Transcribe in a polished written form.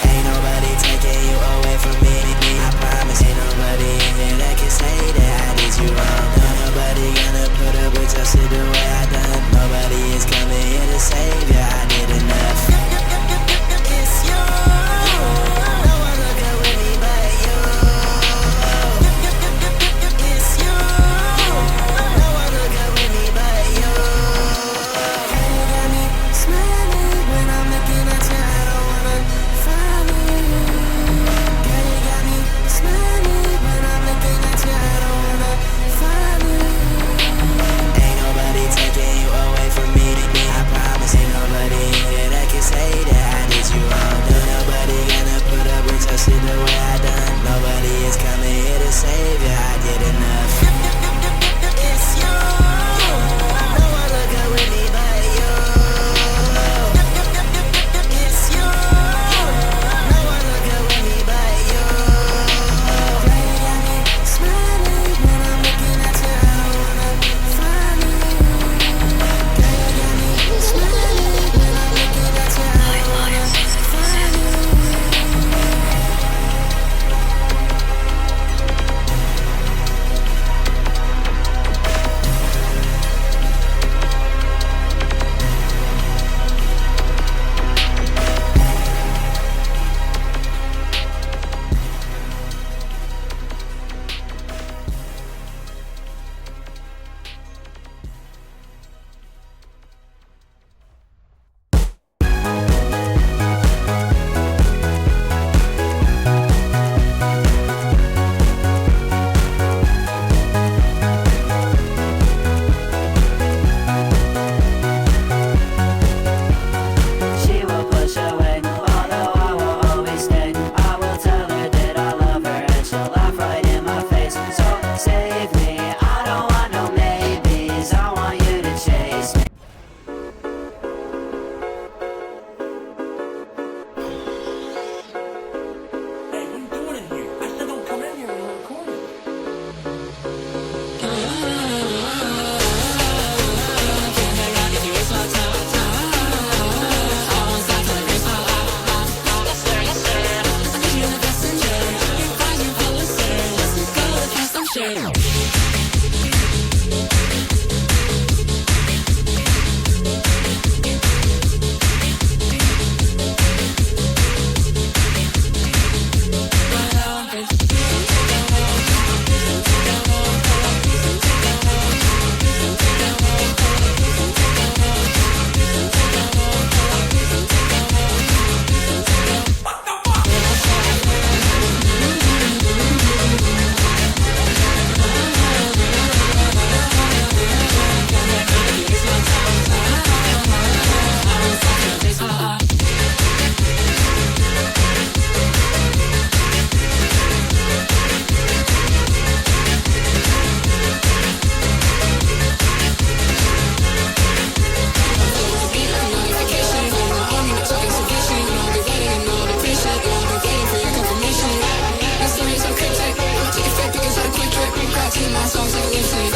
Ain't nobody taking you away from me. I promise ain't nobody in here that can say that I did you wrong. Nobody gonna put up with your shit the way I done. Nobody is coming here to save you. I did enough. It's you. No one look up with me but you. It's you. No one look up with me but you. Girl, you got me smiling when I'm looking at you. I don't wanna follow you. Girl, you got me smiling when I'm looking at you. I don't wanna follow you. Ain't nobody taking you away from me. I promise ain't nobody in here that can say that I did you wrong. Nobody gonna put up with your shit the way I done. Nobody is coming here to save you. I did enough. It's you. No one look up with me but you. It's you. No one look up with me but you. Girl, you got me smiling when I'm looking at you. I don't wanna follow you. Girl, you got me smiling when I'm looking at you. I don't wanna follow you. She will push away, although I will always stay. I will tell her that I love her and she'll laugh right in my face. So save me, I don't want no maybes, I want you to chase me. Hey, what are you doing in here? I said don't come in here when we're recording. My songs like a lip sync.